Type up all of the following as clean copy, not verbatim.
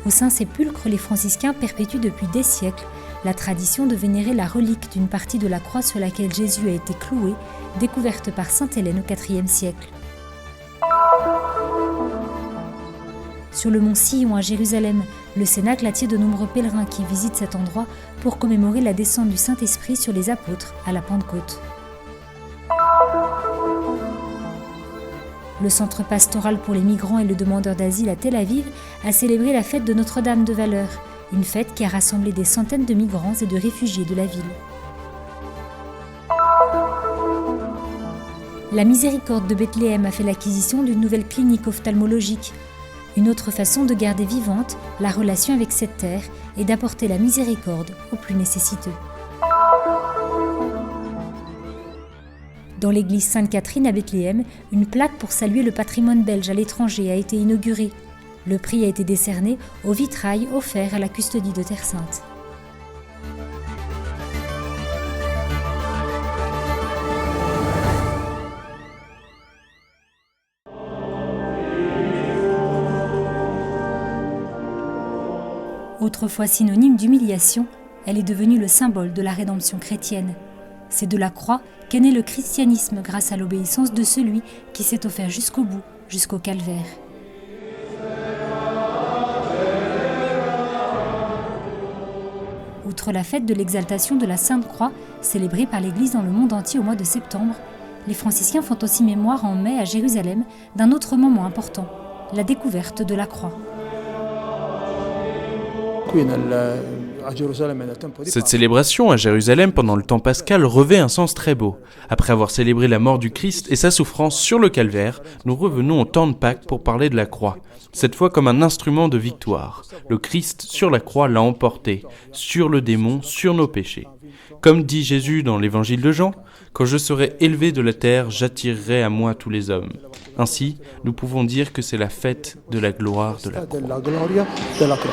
Au Saint-Sépulcre, les franciscains perpétuent depuis des siècles la tradition de vénérer la relique d'une partie de la croix sur laquelle Jésus a été cloué, découverte par sainte Hélène au IVe siècle. Sur le mont Sillon à Jérusalem, le Cénacle attire de nombreux pèlerins qui visitent cet endroit pour commémorer la descente du Saint-Esprit sur les apôtres à la Pentecôte. Le centre pastoral pour les migrants et le demandeur d'asile à Tel Aviv a célébré la fête de Notre-Dame de Valeur, une fête qui a rassemblé des centaines de migrants et de réfugiés de la ville. La Miséricorde de Bethléem a fait l'acquisition d'une nouvelle clinique ophtalmologique. Une autre façon de garder vivante la relation avec cette terre et d'apporter la miséricorde aux plus nécessiteux. Dans l'église Sainte-Catherine à Bethléem, une plaque pour saluer le patrimoine belge à l'étranger a été inaugurée. Le prix a été décerné au vitrail offert à la custodie de Terre Sainte. Autrefois synonyme d'humiliation, elle est devenue le symbole de la rédemption chrétienne. C'est de la croix qu'est né le christianisme grâce à l'obéissance de celui qui s'est offert jusqu'au bout, jusqu'au calvaire. Outre la fête de l'exaltation de la Sainte Croix, célébrée par l'Église dans le monde entier au mois de septembre, les franciscains font aussi mémoire en mai à Jérusalem d'un autre moment important, la découverte de la croix. Cette célébration à Jérusalem pendant le temps pascal revêt un sens très beau. Après avoir célébré la mort du Christ et sa souffrance sur le calvaire, nous revenons au temps de Pâques pour parler de la croix. Cette fois comme un instrument de victoire. Le Christ sur la croix l'a emporté, sur le démon, sur nos péchés. Comme dit Jésus dans l'évangile de Jean, « Quand je serai élevé de la terre, j'attirerai à moi tous les hommes. » Ainsi, nous pouvons dire que c'est la fête de la gloire de la croix.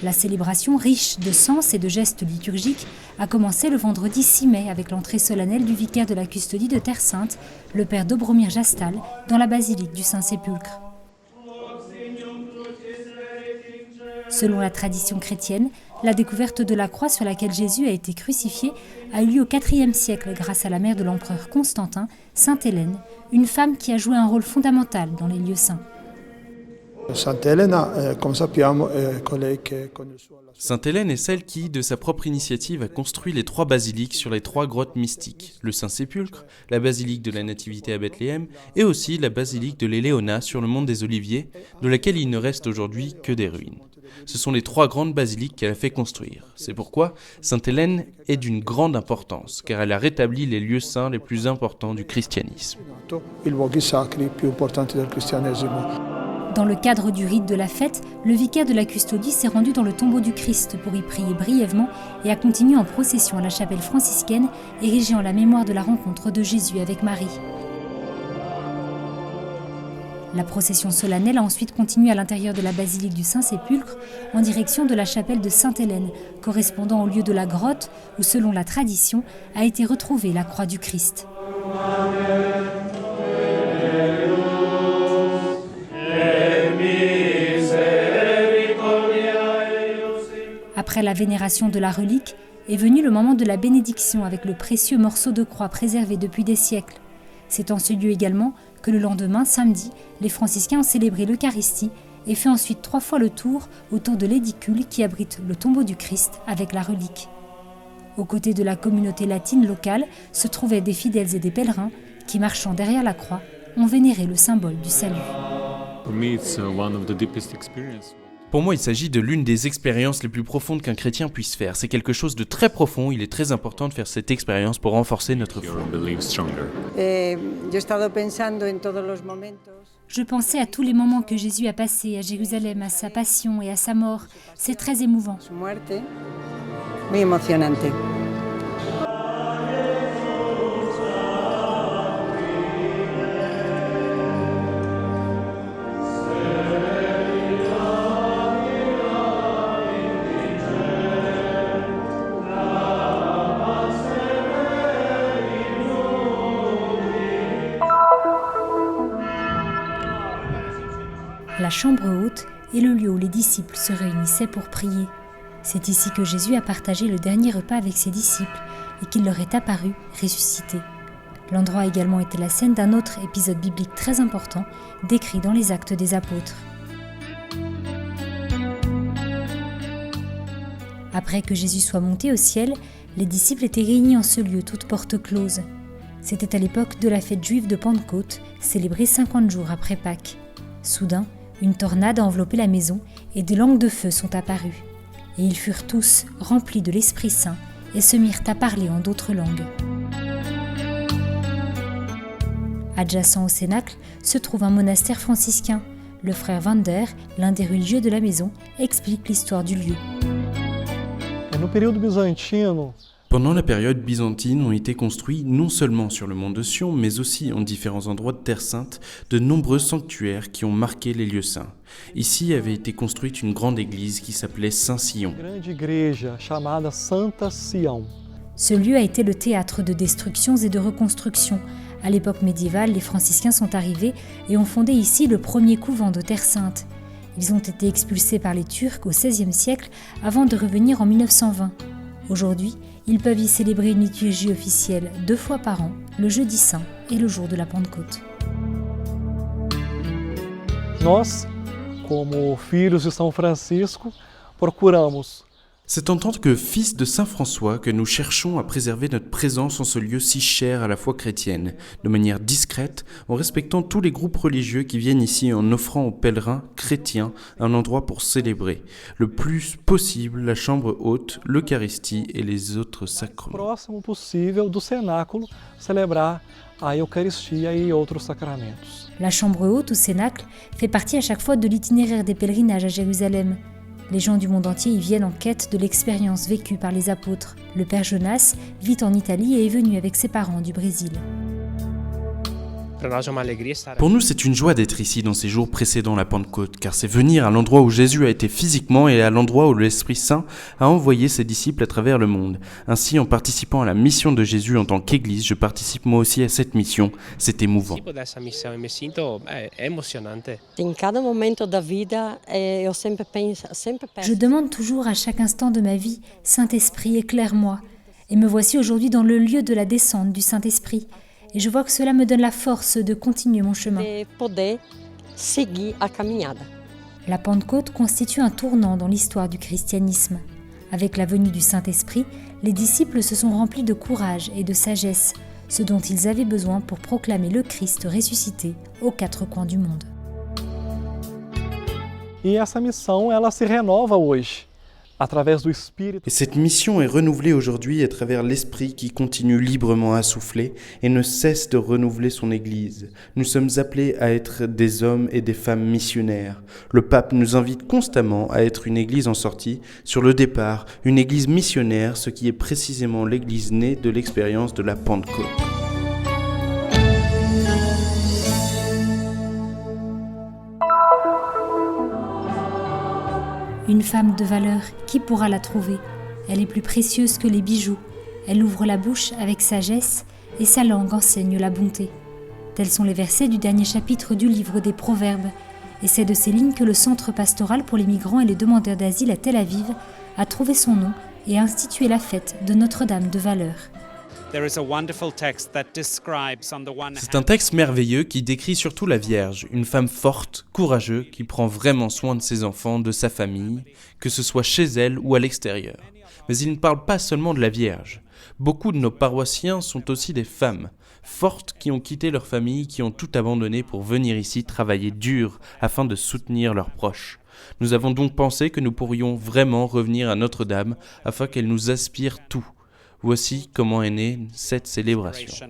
La célébration, riche de sens et de gestes liturgiques, a commencé le vendredi 6 mai avec l'entrée solennelle du vicaire de la custodie de Terre Sainte, le père Dobromir Jastal, dans la basilique du Saint-Sépulcre. Selon la tradition chrétienne, la découverte de la croix sur laquelle Jésus a été crucifié a eu lieu au IVe siècle grâce à la mère de l'empereur Constantin, sainte Hélène, une femme qui a joué un rôle fondamental dans les lieux saints. Sainte Hélène est celle qui, de sa propre initiative, a construit les 3 basiliques sur les 3 grottes mystiques, le Saint-Sépulcre, la basilique de la Nativité à Bethléem et aussi la basilique de l'Éléona sur le mont des Oliviers, de laquelle il ne reste aujourd'hui que des ruines. Ce sont les 3 grandes basiliques qu'elle a fait construire. C'est pourquoi Sainte Hélène est d'une grande importance, car elle a rétabli les lieux saints les plus importants du christianisme. Dans le cadre du rite de la fête, le vicaire de la custodie s'est rendu dans le tombeau du Christ pour y prier brièvement et a continué en procession à la chapelle franciscaine, érigée en la mémoire de la rencontre de Jésus avec Marie. La procession solennelle a ensuite continué à l'intérieur de la basilique du Saint-Sépulcre en direction de la chapelle de Sainte-Hélène, correspondant au lieu de la grotte où, selon la tradition, a été retrouvée la croix du Christ. Après la vénération de la relique, est venu le moment de la bénédiction avec le précieux morceau de croix préservé depuis des siècles. C'est en ce lieu également que le lendemain, samedi, les franciscains ont célébré l'Eucharistie et fait ensuite 3 fois le tour autour de l'édicule qui abrite le tombeau du Christ avec la relique. Aux côtés de la communauté latine locale se trouvaient des fidèles et des pèlerins qui, marchant derrière la croix, ont vénéré le symbole du salut. Pour moi, il s'agit de l'une des expériences les plus profondes qu'un chrétien puisse faire. C'est quelque chose de très profond. Il est très important de faire cette expérience pour renforcer notre foi. Je pensais à tous les moments que Jésus a passés à Jérusalem, à sa passion et à sa mort. C'est très émouvant. La chambre haute est le lieu où les disciples se réunissaient pour prier. C'est ici que Jésus a partagé le dernier repas avec ses disciples et qu'il leur est apparu ressuscité. L'endroit a également été la scène d'un autre épisode biblique très important, décrit dans les Actes des Apôtres. Après que Jésus soit monté au ciel, les disciples étaient réunis en ce lieu, toutes portes closes. C'était à l'époque de la fête juive de Pentecôte, célébrée 50 jours après Pâques. Soudain, une tornade a enveloppé la maison et des langues de feu sont apparues. Et ils furent tous remplis de l'Esprit Saint et se mirent à parler en d'autres langues. Adjacent au Cénacle se trouve un monastère franciscain. Le frère Vander, l'un des religieux de la maison, explique l'histoire du lieu. Pendant la période byzantine ont été construits non seulement sur le mont de Sion, mais aussi en différents endroits de Terre Sainte, de nombreux sanctuaires qui ont marqué les lieux saints. Ici avait été construite une grande église qui s'appelait Saint-Sion. Ce lieu a été le théâtre de destructions et de reconstructions. À l'époque médiévale, les franciscains sont arrivés et ont fondé ici le premier couvent de Terre Sainte. Ils ont été expulsés par les Turcs au XVIe siècle avant de revenir en 1920. Aujourd'hui, ils peuvent y célébrer une liturgie officielle 2 fois par an, le jeudi saint et le jour de la Pentecôte. Nós, como filhos de São Francisco, procuramos. C'est en tant que fils de Saint François que nous cherchons à préserver notre présence en ce lieu si cher à la foi chrétienne, de manière discrète, en respectant tous les groupes religieux qui viennent ici en offrant aux pèlerins chrétiens un endroit pour célébrer, le plus possible la chambre haute, l'Eucharistie et les autres sacrements. Próximo possível do cenáculo celebrar a Eucaristia e outros sacramentos. La chambre haute ou cénacle fait partie à chaque fois de l'itinéraire des pèlerinages à Jérusalem. Les gens du monde entier y viennent en quête de l'expérience vécue par les apôtres. Le père Jonas vit en Italie et est venu avec ses parents du Brésil. Pour nous, c'est une joie d'être ici dans ces jours précédant la Pentecôte, car c'est venir à l'endroit où Jésus a été physiquement et à l'endroit où l'Esprit Saint a envoyé ses disciples à travers le monde. Ainsi, en participant à la mission de Jésus en tant qu'Église, je participe moi aussi à cette mission. C'est émouvant. Je demande toujours à chaque instant de ma vie, Saint-Esprit, éclaire-moi. Et me voici aujourd'hui dans le lieu de la descente du Saint-Esprit. Et je vois que cela me donne la force de continuer mon chemin. La Pentecôte constitue un tournant dans l'histoire du christianisme. Avec la venue du Saint-Esprit, les disciples se sont remplis de courage et de sagesse, ce dont ils avaient besoin pour proclamer le Christ ressuscité aux 4 coins du monde. E essa missão, ela se renova hoje. Et cette mission est renouvelée aujourd'hui à travers l'Esprit qui continue librement à souffler et ne cesse de renouveler son Église. Nous sommes appelés à être des hommes et des femmes missionnaires. Le pape nous invite constamment à être une Église en sortie, sur le départ, une Église missionnaire, ce qui est précisément l'Église née de l'expérience de la Pentecôte. Une femme de valeur, qui pourra la trouver? Elle est plus précieuse que les bijoux. Elle ouvre la bouche avec sagesse et sa langue enseigne la bonté. Tels sont les versets du dernier chapitre du livre des Proverbes. Et c'est de ces lignes que le Centre pastoral pour les migrants et les demandeurs d'asile à Tel Aviv a trouvé son nom et a institué la fête de Notre-Dame de Valeur. C'est un texte merveilleux qui décrit surtout la Vierge, une femme forte, courageuse, qui prend vraiment soin de ses enfants, de sa famille, que ce soit chez elle ou à l'extérieur. Mais il ne parle pas seulement de la Vierge. Beaucoup de nos paroissiens sont aussi des femmes, fortes qui ont quitté leur famille, qui ont tout abandonné pour venir ici travailler dur afin de soutenir leurs proches. Nous avons donc pensé que nous pourrions vraiment revenir à Notre-Dame afin qu'elle nous aspire tout. Voici comment est née cette célébration.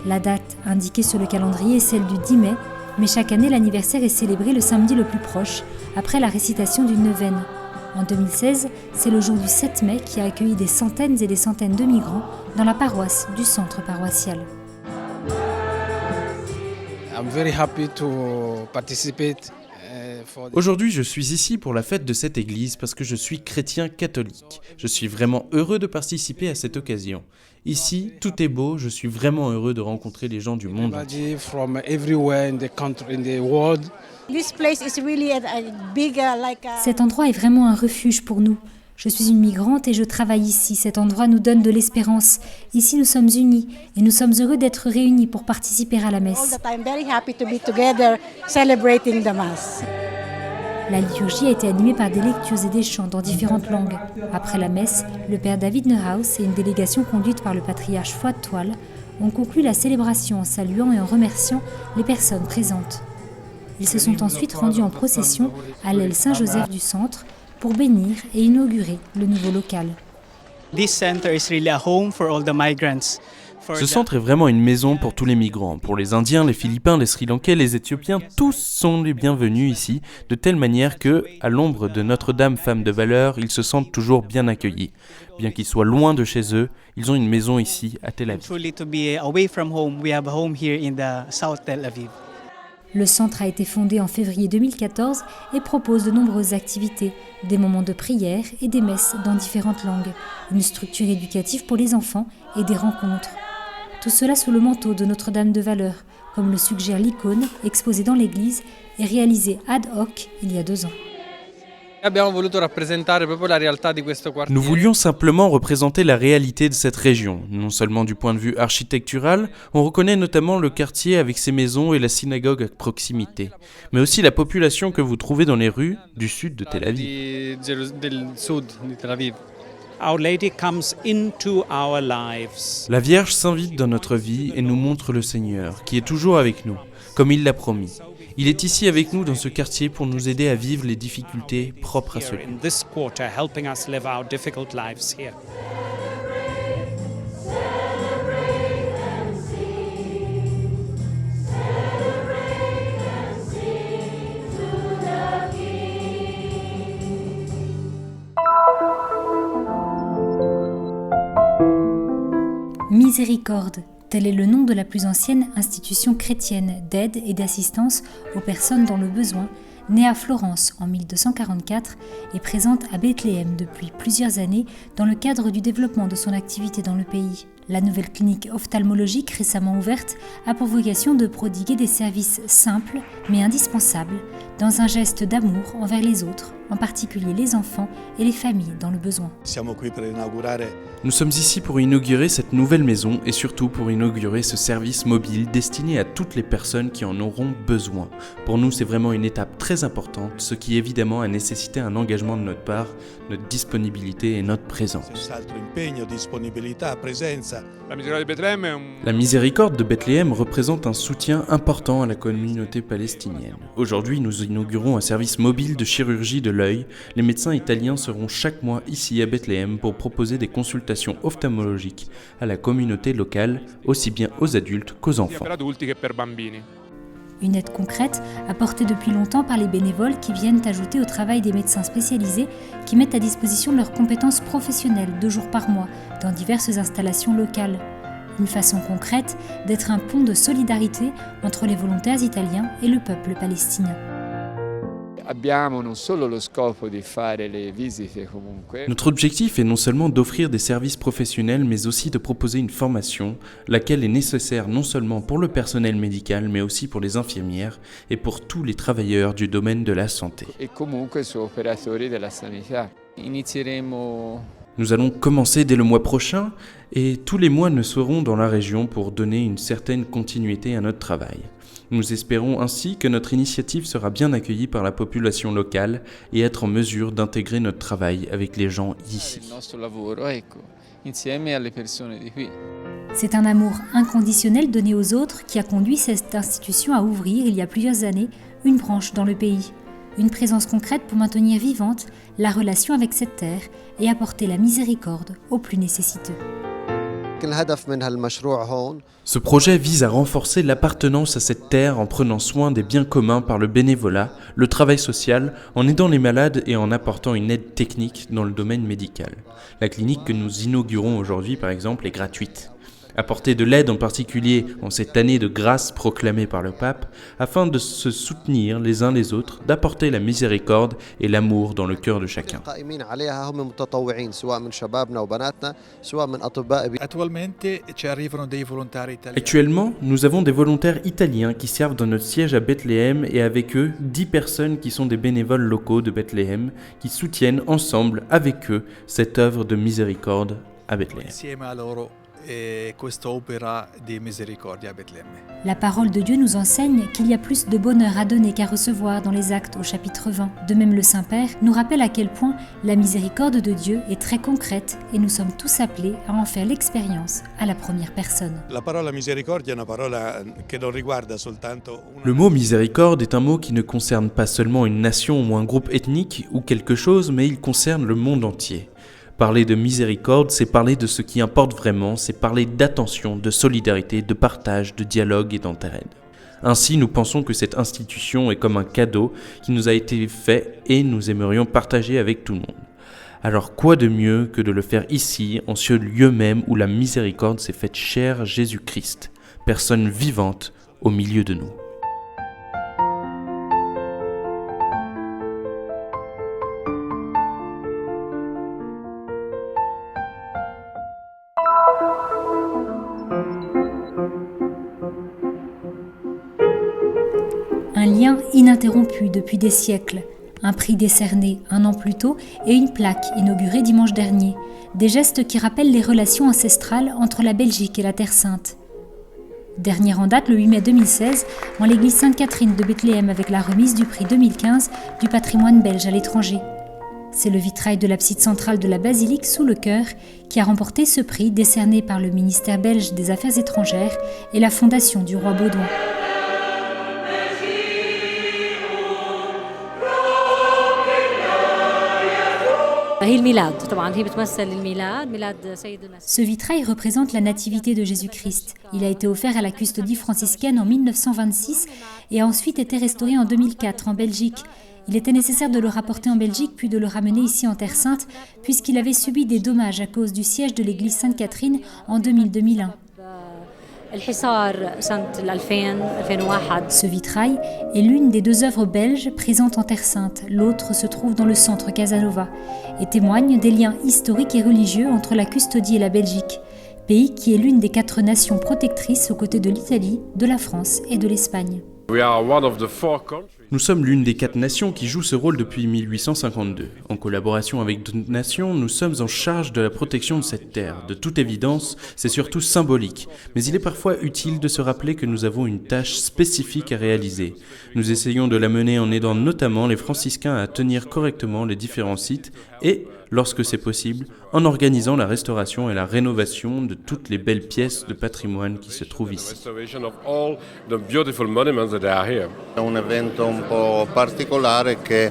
La date indiquée sur le calendrier est celle du 10 mai, mais chaque année l'anniversaire est célébré le samedi le plus proche, après la récitation d'une neuvaine. En 2016, c'est le jour du 7 mai qui a accueilli des centaines et des centaines de migrants dans la paroisse du centre paroissial. I'm very happy to participate Aujourd'hui, je suis ici pour la fête de cette église parce que je suis chrétien catholique. Je suis vraiment heureux de participer à cette occasion. Ici, tout est beau, je suis vraiment heureux de rencontrer les gens du monde entier. Cet endroit est vraiment un refuge pour nous. Je suis une migrante et je travaille ici. Cet endroit nous donne de l'espérance. Ici, nous sommes unis et nous sommes heureux d'être réunis pour participer à la messe. La liturgie a été animée par des lectures et des chants dans différentes langues. Après la messe, le père David Neuhaus et une délégation conduite par le patriarche Fuad Toual ont conclu la célébration en saluant et en remerciant les personnes présentes. Ils se sont ensuite rendus en procession à l'aile Saint-Joseph du centre pour bénir et inaugurer le nouveau local. Ce centre est vraiment une maison pour tous les migrants. Pour les Indiens, les Philippins, les Sri Lankais, les Éthiopiens, tous sont les bienvenus ici, de telle manière que, à l'ombre de Notre-Dame Femme de Valeur, ils se sentent toujours bien accueillis. Bien qu'ils soient loin de chez eux, ils ont une maison ici, à Tel Aviv. Le centre a été fondé en février 2014 et propose de nombreuses activités, des moments de prière et des messes dans différentes langues, une structure éducative pour les enfants et des rencontres. Tout cela sous le manteau de Notre-Dame de Valeur, comme le suggère l'icône exposée dans l'église et réalisée ad hoc il y a 2 ans. Nous voulions simplement représenter la réalité de cette région, non seulement du point de vue architectural, on reconnaît notamment le quartier avec ses maisons et la synagogue à proximité, mais aussi la population que vous trouvez dans les rues du sud de Tel Aviv. La Vierge s'invite dans notre vie et nous montre le Seigneur, qui est toujours avec nous, comme il l'a promis. Il est ici avec nous dans ce quartier pour nous aider à vivre les difficultés propres à celui. Miséricorde, tel est le nom de la plus ancienne institution chrétienne d'aide et d'assistance aux personnes dans le besoin, née à Florence en 1244 et présente à Bethléem depuis plusieurs années dans le cadre du développement de son activité dans le pays. La nouvelle clinique ophtalmologique récemment ouverte a pour vocation de prodiguer des services simples mais indispensables dans un geste d'amour envers les autres, en particulier les enfants et les familles dans le besoin. Nous sommes ici pour inaugurer cette nouvelle maison et surtout pour inaugurer ce service mobile destiné à toutes les personnes qui en auront besoin. Pour nous, c'est vraiment une étape très importante, ce qui évidemment a nécessité un engagement de notre part, notre disponibilité et notre présence. La miséricorde de Bethléem représente un soutien important à la communauté palestinienne. Aujourd'hui, nous inaugurons un service mobile de chirurgie de l'œil. Les médecins italiens seront chaque mois ici à Bethléem pour proposer des consultations ophtalmologiques à la communauté locale, aussi bien aux adultes qu'aux enfants. Une aide concrète apportée depuis longtemps par les bénévoles qui viennent ajouter au travail des médecins spécialisés qui mettent à disposition leurs compétences professionnelles 2 jours par mois dans diverses installations locales. Une façon concrète d'être un pont de solidarité entre les volontaires italiens et le peuple palestinien. Notre objectif est non seulement d'offrir des services professionnels, mais aussi de proposer une formation, laquelle est nécessaire non seulement pour le personnel médical, mais aussi pour les infirmières et pour tous les travailleurs du domaine de la santé. Nous allons commencer dès le mois prochain et tous les mois nous serons dans la région pour donner une certaine continuité à notre travail. Nous espérons ainsi que notre initiative sera bien accueillie par la population locale et être en mesure d'intégrer notre travail avec les gens d'ici. C'est un amour inconditionnel donné aux autres qui a conduit cette institution à ouvrir il y a plusieurs années une branche dans le pays. Une présence concrète pour maintenir vivante la relation avec cette terre et apporter la miséricorde aux plus nécessiteux. Ce projet vise à renforcer l'appartenance à cette terre en prenant soin des biens communs par le bénévolat, le travail social, en aidant les malades et en apportant une aide technique dans le domaine médical. La clinique que nous inaugurons aujourd'hui, par exemple, est gratuite. apporter de l'aide en particulier en cette année de grâce proclamée par le pape, afin de se soutenir les uns les autres, d'apporter la miséricorde et l'amour dans le cœur de chacun. Actuellement, nous avons des volontaires italiens qui servent dans notre siège à Bethléem et avec eux 10 personnes qui sont des bénévoles locaux de Bethléem qui soutiennent ensemble avec eux cette œuvre de miséricorde à Bethléem. La parole de Dieu nous enseigne qu'il y a plus de bonheur à donner qu'à recevoir dans les Actes au chapitre 20. De même, le Saint-Père nous rappelle à quel point la miséricorde de Dieu est très concrète et nous sommes tous appelés à en faire l'expérience à la première personne. Le mot miséricorde est un mot qui ne concerne pas seulement une nation ou un groupe ethnique ou quelque chose, mais il concerne le monde entier. Parler de miséricorde, c'est parler de ce qui importe vraiment, c'est parler d'attention, de solidarité, de partage, de dialogue et d'entraide. Ainsi, nous pensons que cette institution est comme un cadeau qui nous a été fait et nous aimerions partager avec tout le monde. Alors quoi de mieux que de le faire ici, en ce lieu même où la miséricorde s'est faite chair Jésus-Christ, personne vivante au milieu de nous. Un lien ininterrompu depuis des siècles, un prix décerné un an plus tôt et une plaque inaugurée dimanche dernier, des gestes qui rappellent les relations ancestrales entre la Belgique et la Terre Sainte. Dernière en date, le 8 mai 2016, en l'église Sainte-Catherine de Bethléem avec la remise du prix 2015 du patrimoine belge à l'étranger. C'est le vitrail de l'abside centrale de la basilique sous le chœur qui a remporté ce prix décerné par le ministère belge des Affaires étrangères et la fondation du roi Baudouin. Ce vitrail représente la nativité de Jésus-Christ. Il a été offert à la custodie franciscaine en 1926 et a ensuite été restauré en 2004 en Belgique. Il était nécessaire de le rapporter en Belgique puis de le ramener ici en Terre Sainte puisqu'il avait subi des dommages à cause du siège de l'église Sainte-Catherine en 2000-2001. Ce vitrail est l'une des 2 œuvres belges présentes en Terre Sainte. L'autre se trouve dans le centre Casanova et témoigne des liens historiques et religieux entre la custodie et la Belgique, pays qui est l'une des 4 nations protectrices aux côtés de l'Italie, de la France et de l'Espagne. Nous sommes l'une des 4 nations qui jouent ce rôle depuis 1852. En collaboration avec d'autres nations, nous sommes en charge de la protection de cette terre. De toute évidence, c'est surtout symbolique, mais il est parfois utile de se rappeler que nous avons une tâche spécifique à réaliser. Nous essayons de la mener en aidant notamment les franciscains à tenir correctement les différents sites et, lorsque c'est possible, en organisant la restauration et la rénovation de toutes les belles pièces de patrimoine qui se trouvent ici. Un evento un po' particolare che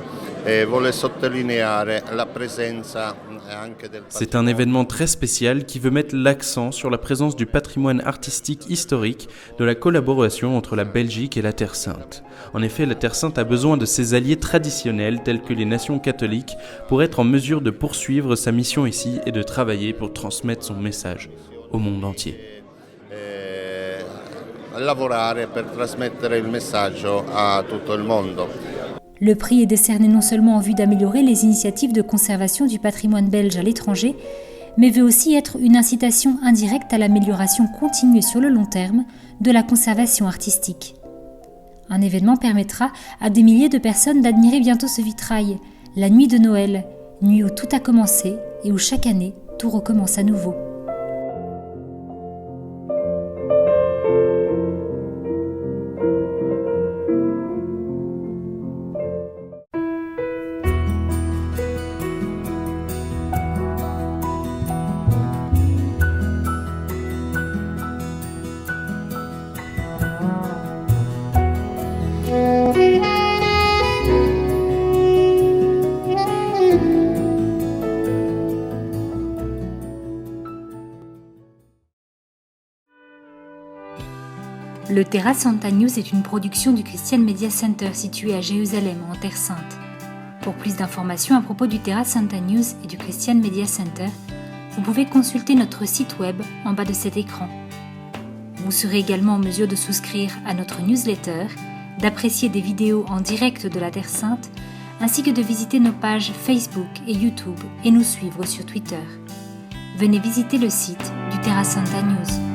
vuole sottolineare la presenza anche del. C'est un événement très spécial qui veut mettre l'accent sur la présence du patrimoine artistique historique de la collaboration entre la Belgique et la Terre Sainte. En effet, la Terre Sainte a besoin de ses alliés traditionnels tels que les nations catholiques pour être en mesure de poursuivre sa mission ici et de travailler pour transmettre son message au monde entier. Lavorare per trasmettere il messaggio a tutto il mondo. Le prix est décerné non seulement en vue d'améliorer les initiatives de conservation du patrimoine belge à l'étranger, mais veut aussi être une incitation indirecte à l'amélioration continue sur le long terme de la conservation artistique. Un événement permettra à des milliers de personnes d'admirer bientôt ce vitrail, la nuit de Noël, nuit où tout a commencé et où chaque année tout recommence à nouveau. Le Terra Santa News est une production du Christian Media Center situé à Jérusalem, en Terre Sainte. Pour plus d'informations à propos du Terra Santa News et du Christian Media Center, vous pouvez consulter notre site web en bas de cet écran. Vous serez également en mesure de souscrire à notre newsletter, d'apprécier des vidéos en direct de la Terre Sainte, ainsi que de visiter nos pages Facebook et YouTube et nous suivre sur Twitter. Venez visiter le site du Terra Santa News.